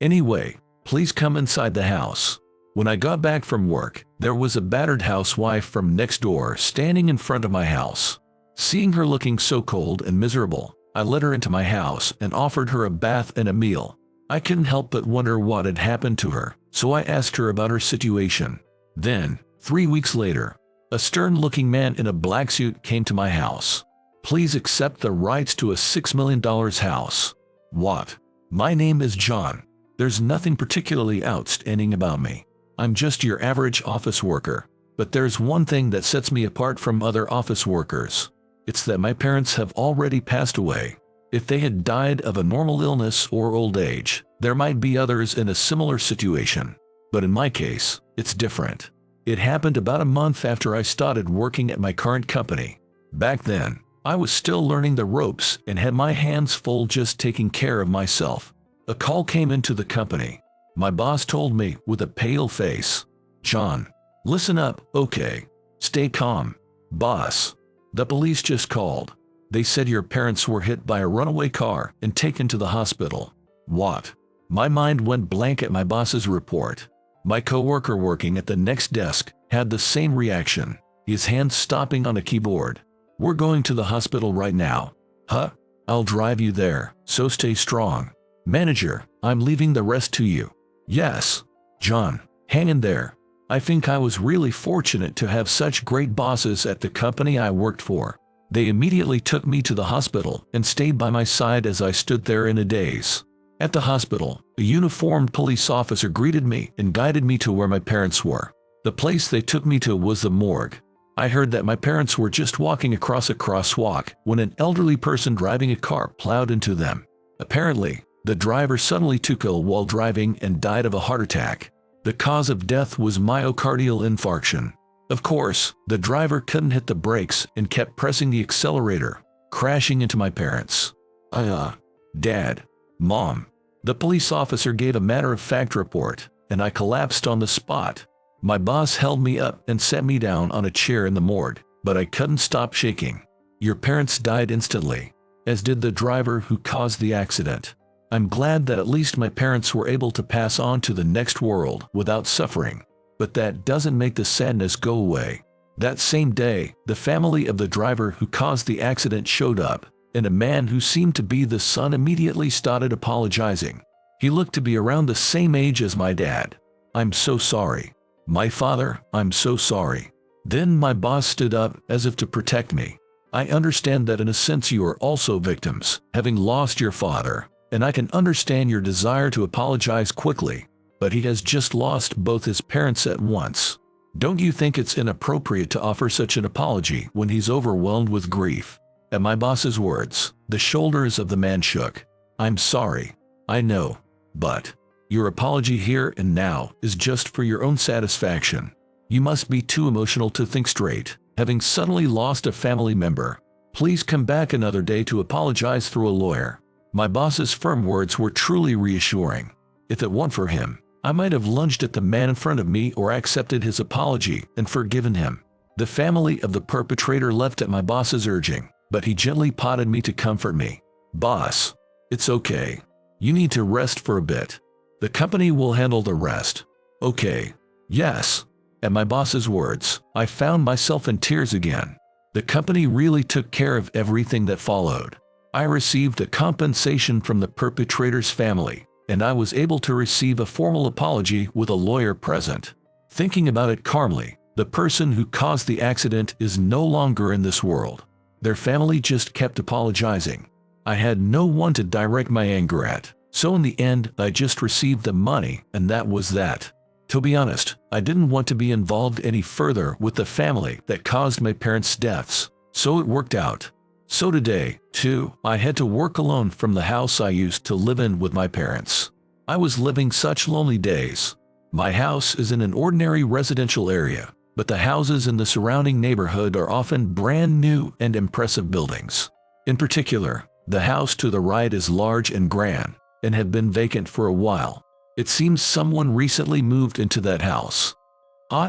Anyway, please come inside the house. When I got back from work, there was a battered housewife from next door standing in front of my house. Seeing her looking so cold and miserable, I let her into my house and offered her a bath and a meal. I couldn't help but wonder what had happened to her, so I asked her about her situation. Then, 3 weeks later, a stern-looking man in a black suit came to my house. Please accept the rights to a $6 million house. What? My name is John. There's nothing particularly outstanding about me. I'm just your average office worker. But there's one thing that sets me apart from other office workers. It's that my parents have already passed away. If they had died of a normal illness or old age, there might be others in a similar situation. But in my case, it's different. It happened about a month after I started working at my current company. Back then, I was still learning the ropes and had my hands full just taking care of myself. A call came into the company. My boss told me with a pale face, "John, listen up, okay? Stay calm. Boss, the police just called. They said your parents were hit by a runaway car and taken to the hospital." What? My mind went blank at my boss's report. My coworker working at the next desk had the same reaction, his hands stopping on a keyboard. "We're going to the hospital right now." "Huh? I'll drive you there, so stay strong. Manager, I'm leaving the rest to you." "Yes. John, hang in there." I think I was really fortunate to have such great bosses at the company I worked for. They immediately took me to the hospital and stayed by my side as I stood there in a daze. At the hospital, a uniformed police officer greeted me and guided me to where my parents were. The place they took me to was the morgue. I heard that my parents were just walking across a crosswalk when an elderly person driving a car plowed into them. Apparently, the driver suddenly took ill while driving and died of a heart attack. The cause of death was myocardial infarction. Of course, the driver couldn't hit the brakes and kept pressing the accelerator, crashing into my parents. Dad, Mom. The police officer gave a matter-of-fact report, and I collapsed on the spot. My boss held me up and set me down on a chair in the morgue, but I couldn't stop shaking. "Your parents died instantly, as did the driver who caused the accident. I'm glad that at least my parents were able to pass on to the next world without suffering. But that doesn't make the sadness go away." That same day, the family of the driver who caused the accident showed up, and a man who seemed to be the son immediately started apologizing. He looked to be around the same age as my dad. "I'm so sorry. My father, I'm so sorry." Then my boss stood up as if to protect me. "I understand that in a sense you are also victims, having lost your father, and I can understand your desire to apologize quickly, but he has just lost both his parents at once. Don't you think it's inappropriate to offer such an apology when he's overwhelmed with grief?" At my boss's words, the shoulders of the man shook. "I'm sorry. I know. But your apology here and now is just for your own satisfaction. You must be too emotional to think straight, having suddenly lost a family member. Please come back another day to apologize through a lawyer." My boss's firm words were truly reassuring. If it weren't for him, I might have lunged at the man in front of me or accepted his apology and forgiven him. The family of the perpetrator left at my boss's urging, but he gently prodded me to comfort me. "Boss, it's okay. You need to rest for a bit. The company will handle the rest." "Okay. Yes." At my boss's words, I found myself in tears again. The company really took care of everything that followed. I received a compensation from the perpetrator's family, and I was able to receive a formal apology with a lawyer present. Thinking about it calmly, the person who caused the accident is no longer in this world. Their family just kept apologizing. I had no one to direct my anger at, so in the end I just received the money, and that was that. To be honest, I didn't want to be involved any further with the family that caused my parents' deaths, so it worked out. So today, too, I had to work alone from the house I used to live in with my parents. I was living such lonely days. My house is in an ordinary residential area, but the houses in the surrounding neighborhood are often brand new and impressive buildings. In particular, the house to the right is large and grand, and had been vacant for a while. It seems someone recently moved into that house.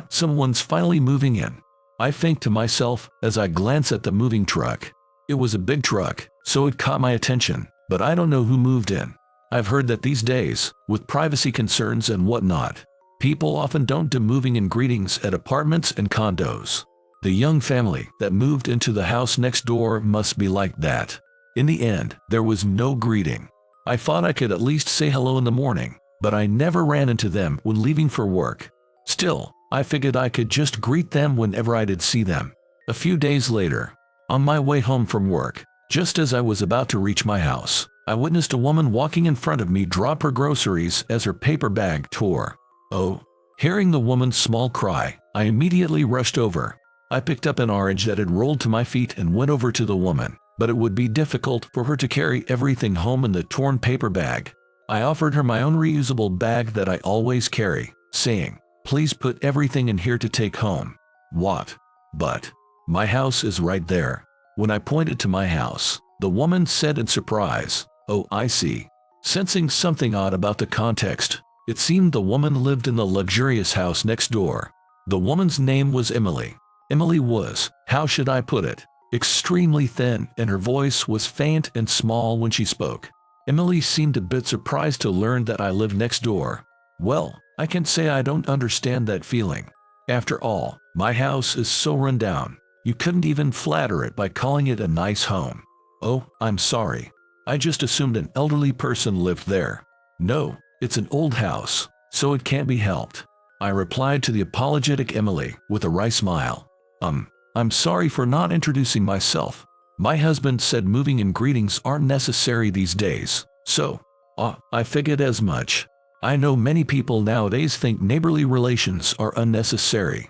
Someone's finally moving in. I think to myself as I glance at the moving truck. It was a big truck, so it caught my attention, but I don't know who moved in. I've heard that these days, with privacy concerns and whatnot, people often don't do moving and greetings at apartments and condos. The young family that moved into the house next door must be like that. In the end, there was no greeting. I thought I could at least say hello in the morning, but I never ran into them when leaving for work. Still, I figured I could just greet them whenever I did see them. A few days later, on my way home from work, just as I was about to reach my house, I witnessed a woman walking in front of me drop her groceries as her paper bag tore. Oh! Hearing the woman's small cry, I immediately rushed over. I picked up an orange that had rolled to my feet and went over to the woman, but it would be difficult for her to carry everything home in the torn paper bag. I offered her my own reusable bag that I always carry, saying, "Please put everything in here to take home." What? But my house is right there. When I pointed to my house, the woman said in surprise, "Oh, I see." Sensing something odd about the context, it seemed the woman lived in the luxurious house next door. The woman's name was Emily. Emily was, how should I put it, extremely thin, and her voice was faint and small when she spoke. Emily seemed a bit surprised to learn that I lived next door. Well, I can say I don't understand that feeling. After all, my house is so run down, you couldn't even flatter it by calling it a nice home. Oh, I'm sorry. I just assumed an elderly person lived there. No, it's an old house, so it can't be helped. I replied to the apologetic Emily with a wry smile. I'm sorry for not introducing myself. My husband said moving and greetings aren't necessary these days, so, I figured as much. I know many people nowadays think neighborly relations are unnecessary.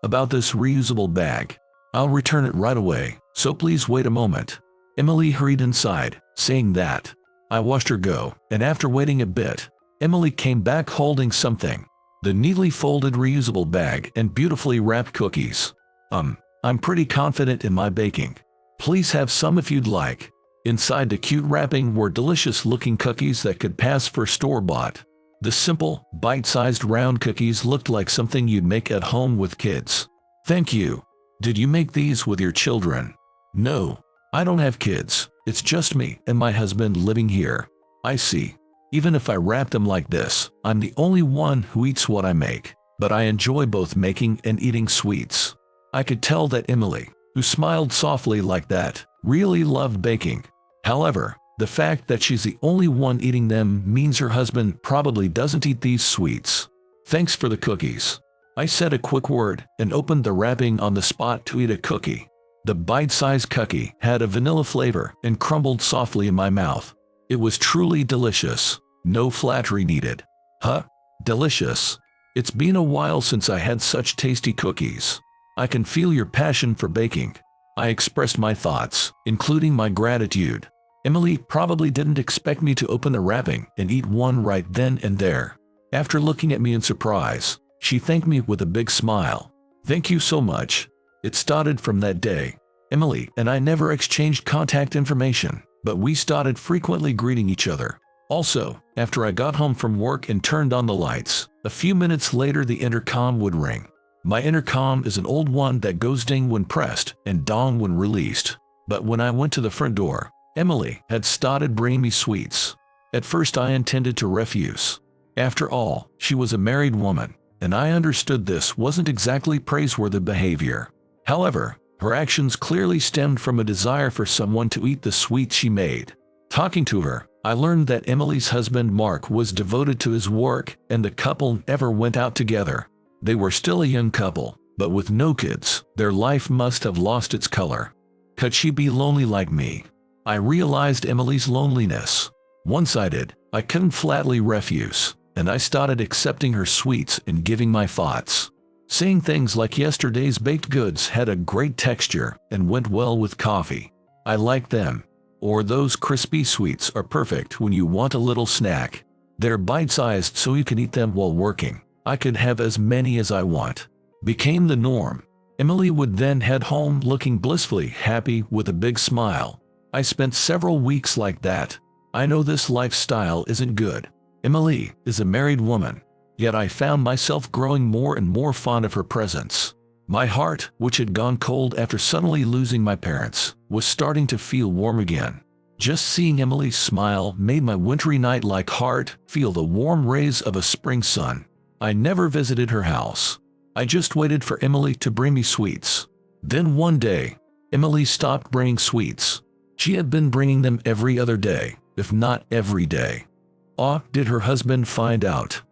About this reusable bag. I'll return it right away, so please wait a moment. Emily hurried inside, saying that. I watched her go, and after waiting a bit, Emily came back holding something. The neatly folded reusable bag and beautifully wrapped cookies. I'm pretty confident in my baking. Please have some if you'd like. Inside the cute wrapping were delicious-looking cookies that could pass for store-bought. The simple, bite-sized round cookies looked like something you'd make at home with kids. Thank you. Did you make these with your children? No, I don't have kids. It's just me and my husband living here. I see. Even if I wrap them like this, I'm the only one who eats what I make. But I enjoy both making and eating sweets. I could tell that Emily, who smiled softly like that, really loved baking. However, the fact that she's the only one eating them means her husband probably doesn't eat these sweets. Thanks for the cookies. I said a quick word and opened the wrapping on the spot to eat a cookie. The bite-sized cookie had a vanilla flavor and crumbled softly in my mouth. It was truly delicious. No flattery needed. Huh? Delicious. It's been a while since I had such tasty cookies. I can feel your passion for baking. I expressed my thoughts, including my gratitude. Emily probably didn't expect me to open the wrapping and eat one right then and there. After looking at me in surprise, she thanked me with a big smile. Thank you so much. It started from that day. Emily and I never exchanged contact information, but we started frequently greeting each other. Also, after I got home from work and turned on the lights, a few minutes later the intercom would ring. My intercom is an old one that goes ding when pressed and dong when released. But when I went to the front door, Emily had started bringing me sweets. At first I intended to refuse. After all, she was a married woman, and I understood this wasn't exactly praiseworthy behavior. However, her actions clearly stemmed from a desire for someone to eat the sweets she made. Talking to her, I learned that Emily's husband Mark was devoted to his work and the couple never went out together. They were still a young couple, but with no kids, their life must have lost its color. Could she be lonely like me? I realized Emily's loneliness. One-sided, I couldn't flatly refuse, and I started accepting her sweets and giving my thoughts. Saying things like yesterday's baked goods had a great texture and went well with coffee. I like them. Or those crispy sweets are perfect when you want a little snack. They're bite-sized so you can eat them while working. I could have as many as I want. Became the norm. Emily would then head home looking blissfully happy with a big smile. I spent several weeks like that. I know this lifestyle isn't good. Emily is a married woman. Yet I found myself growing more and more fond of her presence. My heart, which had gone cold after suddenly losing my parents, was starting to feel warm again. Just seeing Emily's smile made my wintry night-like heart feel the warm rays of a spring sun. I never visited her house. I just waited for Emily to bring me sweets. Then one day, Emily stopped bringing sweets. She had been bringing them every other day, if not every day. Did her husband find out?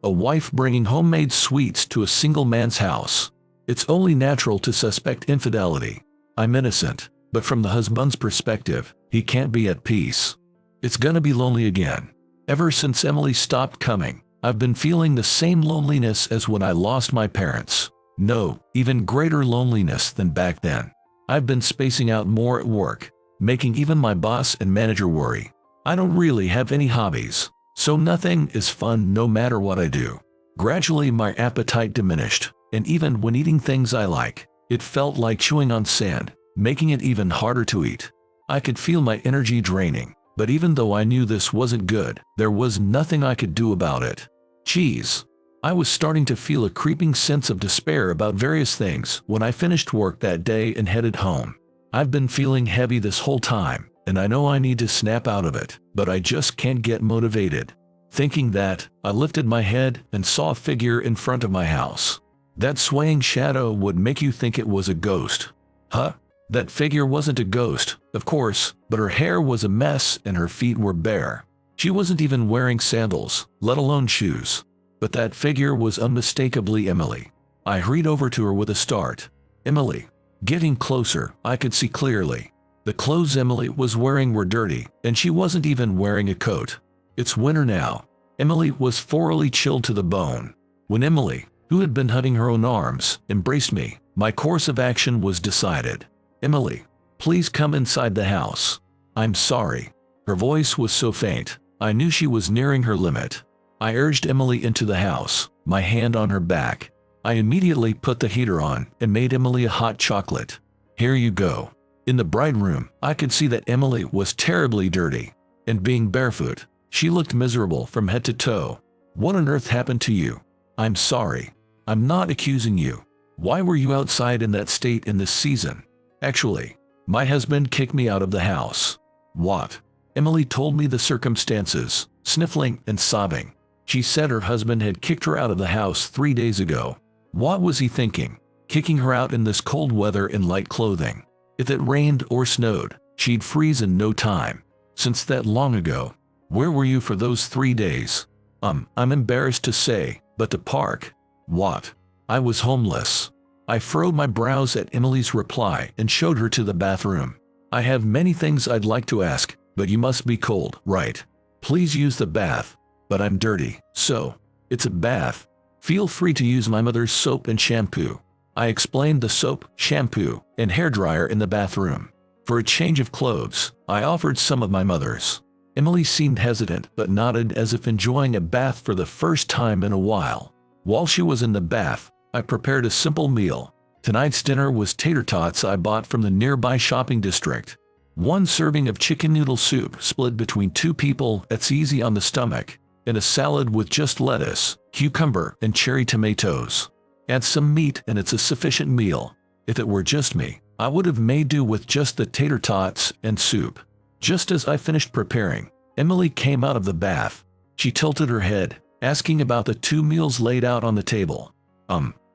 A wife bringing homemade sweets to a single man's house. It's only natural to suspect infidelity. I'm innocent, but from the husband's perspective, he can't be at peace. It's gonna be lonely again. Ever since Emily stopped coming, I've been feeling the same loneliness as when I lost my parents. No, even greater loneliness than back then. I've been spacing out more at work, making even my boss and manager worry. I don't really have any hobbies, so nothing is fun no matter what I do. Gradually my appetite diminished, and even when eating things I like, it felt like chewing on sand, making it even harder to eat. I could feel my energy draining, but even though I knew this wasn't good, there was nothing I could do about it. Jeez. I was starting to feel a creeping sense of despair about various things when I finished work that day and headed home. I've been feeling heavy this whole time, and I know I need to snap out of it, but I just can't get motivated. Thinking that, I lifted my head and saw a figure in front of my house. That swaying shadow would make you think it was a ghost. Huh? That figure wasn't a ghost, of course, but her hair was a mess and her feet were bare. She wasn't even wearing sandals, let alone shoes. But that figure was unmistakably Emily. I hurried over to her with a start. Emily. Getting closer, I could see clearly. The clothes Emily was wearing were dirty, and she wasn't even wearing a coat. It's winter now. Emily was thoroughly chilled to the bone. When Emily, who had been hugging her own arms, embraced me, my course of action was decided. Emily, please come inside the house. I'm sorry. Her voice was so faint, I knew she was nearing her limit. I urged Emily into the house, my hand on her back. I immediately put the heater on and made Emily a hot chocolate. Here you go. In the bright room, I could see that Emily was terribly dirty. And being barefoot, she looked miserable from head to toe. What on earth happened to you? I'm sorry. I'm not accusing you. Why were you outside in that state in this season? Actually, my husband kicked me out of the house. What? Emily told me the circumstances, sniffling and sobbing. She said her husband had kicked her out of the house 3 days ago. What was he thinking? Kicking her out in this cold weather in light clothing. If it rained or snowed, she'd freeze in no time. Since that long ago, where were you for those 3 days? I'm embarrassed to say, but the park. What? I was homeless. I furrowed my brows at Emily's reply and showed her to the bathroom. I have many things I'd like to ask, but you must be cold, right? Please use the bath. But I'm dirty, so it's a bath. Feel free to use my mother's soap and shampoo. I explained the soap, shampoo, and hairdryer in the bathroom. For a change of clothes, I offered some of my mother's. Emily seemed hesitant but nodded as if enjoying a bath for the first time in a while. While she was in the bath, I prepared a simple meal. Tonight's dinner was tater tots I bought from the nearby shopping district. 1 serving of chicken noodle soup split between 2 people that's easy on the stomach, and a salad with just lettuce, cucumber, and cherry tomatoes. Add some meat and it's a sufficient meal. If it were just me, I would have made do with just the tater tots and soup. Just as I finished preparing, Emily came out of the bath. She tilted her head, asking about the 2 meals laid out on the table.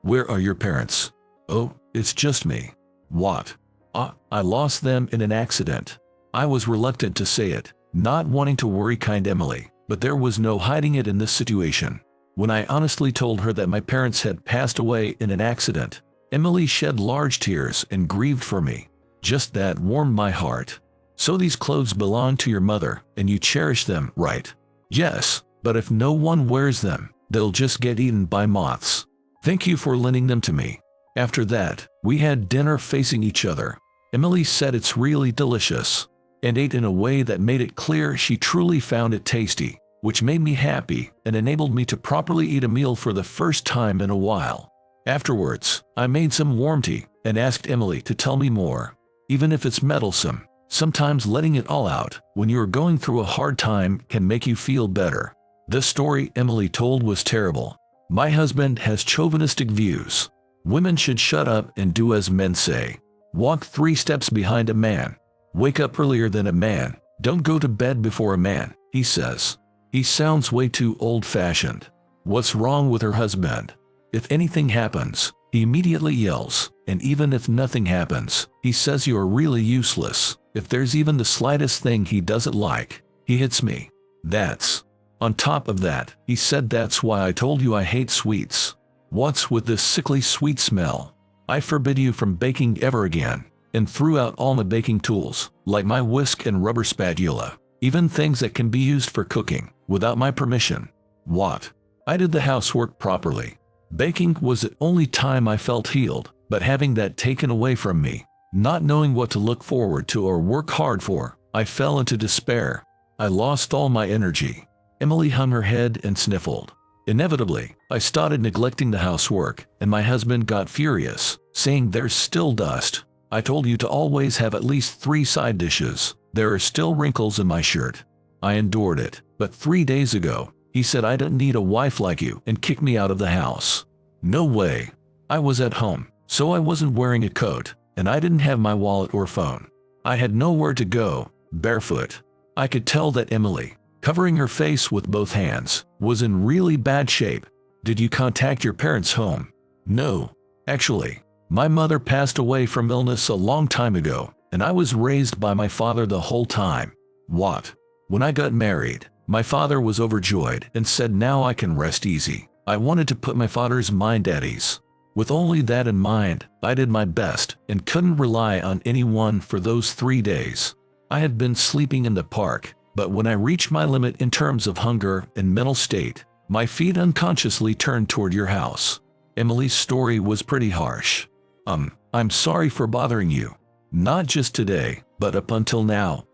Where are your parents? Oh, it's just me. What? I lost them in an accident. I was reluctant to say it, not wanting to worry kind Emily, but there was no hiding it in this situation. When I honestly told her that my parents had passed away in an accident, Emily shed large tears and grieved for me. Just that warmed my heart. So these clothes belong to your mother, and you cherish them, right? Yes, but if no one wears them, they'll just get eaten by moths. Thank you for lending them to me. After that, we had dinner facing each other. Emily said it's really delicious, and ate in a way that made it clear she truly found it tasty, which made me happy and enabled me to properly eat a meal for the first time in a while. Afterwards, I made some warm tea and asked Emily to tell me more. Even if it's meddlesome, sometimes letting it all out when you are going through a hard time can make you feel better. This story Emily told was terrible. My husband has chauvinistic views. Women should shut up and do as men say. Walk 3 steps behind a man. Wake up earlier than a man. Don't go to bed before a man, he says. He sounds way too old-fashioned. What's wrong with her husband? If anything happens, he immediately yells, and even if nothing happens, he says you're really useless. If there's even the slightest thing he doesn't like, he hits me. That's. On top of that, he said that's why I told you I hate sweets. What's with this sickly sweet smell? I forbid you from baking ever again, and threw out all my baking tools, like my whisk and rubber spatula, even things that can be used for cooking, without my permission. What? I did the housework properly. Baking was the only time I felt healed, but having that taken away from me, not knowing what to look forward to or work hard for, I fell into despair. I lost all my energy. Emily hung her head and sniffled. Inevitably, I started neglecting the housework, and my husband got furious, saying there's still dust. I told you to always have at least 3 side dishes. There are still wrinkles in my shirt. I endured it, but 3 days ago, he said I don't need a wife like you and kicked me out of the house. No way. I was at home, so I wasn't wearing a coat, and I didn't have my wallet or phone. I had nowhere to go, barefoot. I could tell that Emily, covering her face with both hands, was in really bad shape. Did you contact your parents' home? No. Actually, my mother passed away from illness a long time ago, and I was raised by my father the whole time. What? When I got married, my father was overjoyed and said now I can rest easy. I wanted to put my father's mind at ease. With only that in mind, I did my best and couldn't rely on anyone for those 3 days. I had been sleeping in the park, but when I reached my limit in terms of hunger and mental state, my feet unconsciously turned toward your house. Emily's story was pretty harsh. I'm sorry for bothering you. Not just today, but up until now.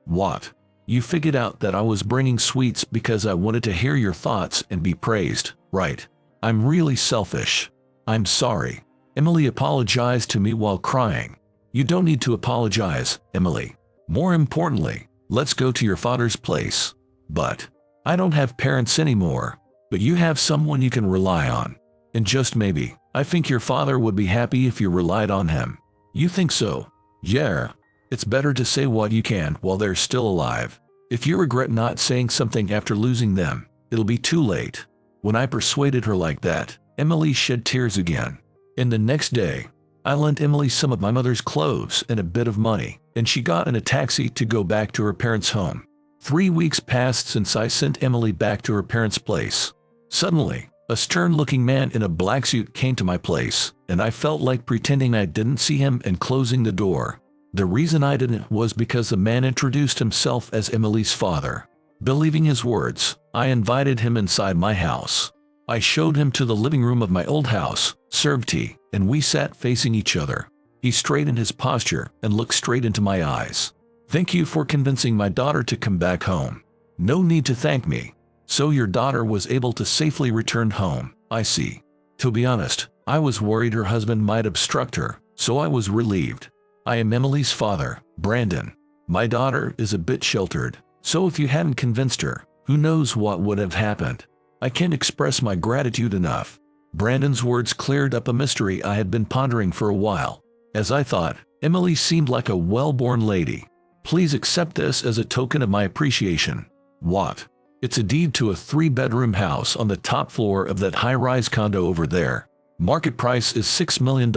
What? You figured out that I was bringing sweets because I wanted to hear your thoughts and be praised, right? I'm really selfish. I'm sorry. Emily apologized to me while crying. You don't need to apologize, Emily. More importantly, let's go to your father's place. But I don't have parents anymore. But you have someone you can rely on. And just maybe, I think your father would be happy if you relied on him. You think so? Yeah. It's better to say what you can while they're still alive. If you regret not saying something after losing them, it'll be too late. When I persuaded her like that, Emily shed tears again. And the next day, I lent Emily some of my mother's clothes and a bit of money, and she got in a taxi to go back to her parents' home. 3 weeks passed since I sent Emily back to her parents' place. Suddenly, a stern-looking man in a black suit came to my place, and I felt like pretending I didn't see him and closing the door. The reason I didn't was because the man introduced himself as Emily's father. Believing his words, I invited him inside my house. I showed him to the living room of my old house, served tea, and we sat facing each other. He straightened his posture and looked straight into my eyes. Thank you for convincing my daughter to come back home. No need to thank me. So your daughter was able to safely return home, I see. To be honest, I was worried her husband might obstruct her, so I was relieved. I am Emily's father, Brandon. My daughter is a bit sheltered, so if you hadn't convinced her, who knows what would have happened. I can't express my gratitude enough. Brandon's words cleared up a mystery I had been pondering for a while. As I thought, Emily seemed like a well-born lady. Please accept this as a token of my appreciation. What? It's a deed to a 3-bedroom house on the top floor of that high-rise condo over there. Market price is $6 million.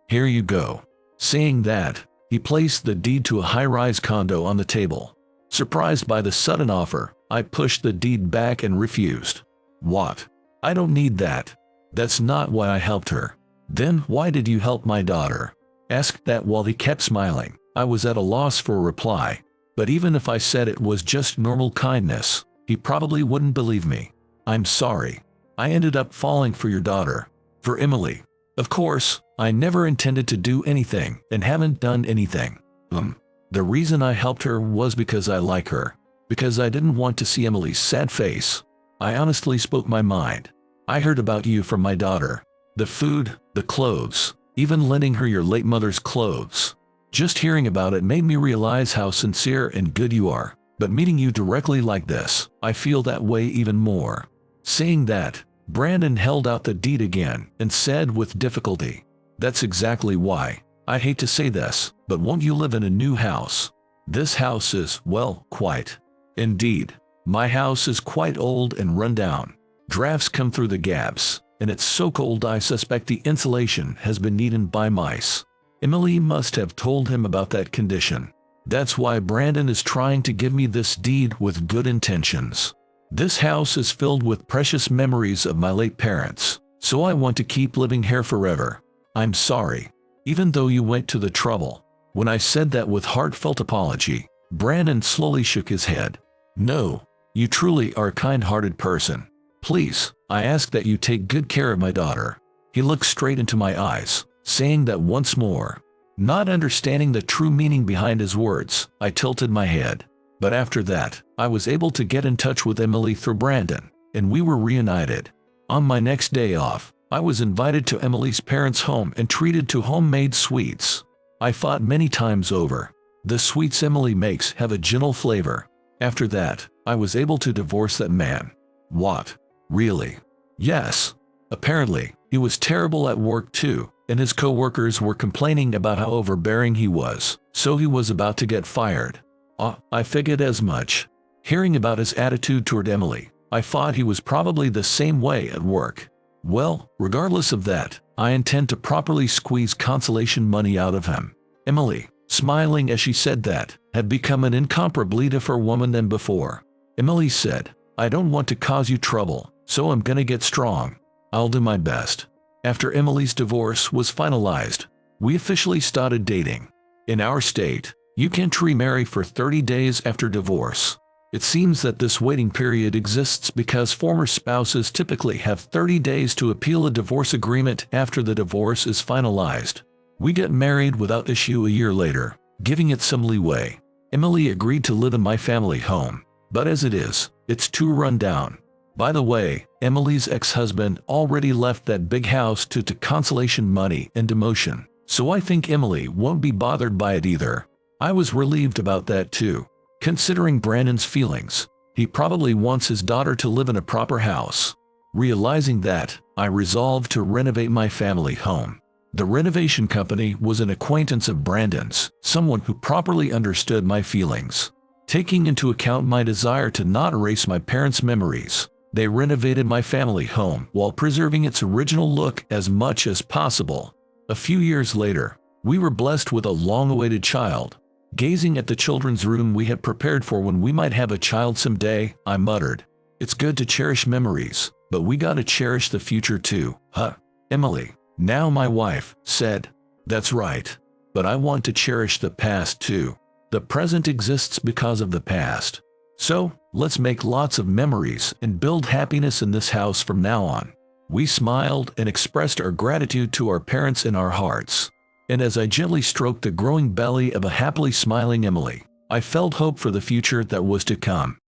Here you go. Saying that, he placed the deed to a high-rise condo on the table. Surprised by the sudden offer, I pushed the deed back and refused. What? I don't need that. That's not why I helped her. Then why did you help my daughter? Asked that while he kept smiling. I was at a loss for a reply. But even if I said it was just normal kindness, he probably wouldn't believe me. I'm sorry. I ended up falling for your daughter. For Emily. Of course, I never intended to do anything and haven't done anything. The reason I helped her was because I like her. Because I didn't want to see Emily's sad face. I honestly spoke my mind. I heard about you from my daughter. The food, the clothes, even lending her your late mother's clothes. Just hearing about it made me realize how sincere and good you are. But meeting you directly like this, I feel that way even more. Saying that, Brandon held out the deed again and said with difficulty, "That's exactly why. I hate to say this, but won't you live in a new house?" This house is, well, quite. Indeed, my house is quite old and run down. Drafts come through the gaps, and it's so cold I suspect the insulation has been eaten by mice. Emily must have told him about that condition. That's why Brandon is trying to give me this deed with good intentions. This house is filled with precious memories of my late parents, so I want to keep living here forever. I'm sorry, even though you went to the trouble. When I said that with heartfelt apology, Brandon slowly shook his head. No, you truly are a kind-hearted person. Please, I ask that you take good care of my daughter. He looked straight into my eyes, saying that once more. Not understanding the true meaning behind his words, I tilted my head. But after that, I was able to get in touch with Emily through Brandon, and we were reunited. On my next day off, I was invited to Emily's parents' home and treated to homemade sweets. I thought many times over. The sweets Emily makes have a gentle flavor. After that, I was able to divorce that man. What? Really? Yes. Apparently, he was terrible at work too, and his co-workers were complaining about how overbearing he was, so he was about to get fired. I figured as much. Hearing about his attitude toward Emily, I thought he was probably the same way at work. Well, regardless of that, I intend to properly squeeze consolation money out of him. Emily, smiling as she said that, had become an incomparably different woman than before. Emily said, I don't want to cause you trouble, so I'm gonna get strong. I'll do my best. After Emily's divorce was finalized, we officially started dating. In our state, you can't remarry for 30 days after divorce. It seems that this waiting period exists because former spouses typically have 30 days to appeal a divorce agreement after the divorce is finalized. We got married without issue a year later, giving it some leeway. Emily agreed to live in my family home, but as it is, it's too run down. By the way, Emily's ex-husband already left that big house to consolation money and demotion, so I think Emily won't be bothered by it either. I was relieved about that too. Considering Brandon's feelings, he probably wants his daughter to live in a proper house. Realizing that, I resolved to renovate my family home. The renovation company was an acquaintance of Brandon's, someone who properly understood my feelings. Taking into account my desire to not erase my parents' memories, they renovated my family home while preserving its original look as much as possible. A few years later, we were blessed with a long-awaited child. Gazing at the children's room we had prepared for when we might have a child someday, I muttered, it's good to cherish memories, but we gotta cherish the future too, huh? Emily, now my wife, said, that's right. But I want to cherish the past too. The present exists because of the past. So, let's make lots of memories and build happiness in this house from now on. We smiled and expressed our gratitude to our parents in our hearts. And as I gently stroked the growing belly of a happily smiling Emily, I felt hope for the future that was to come.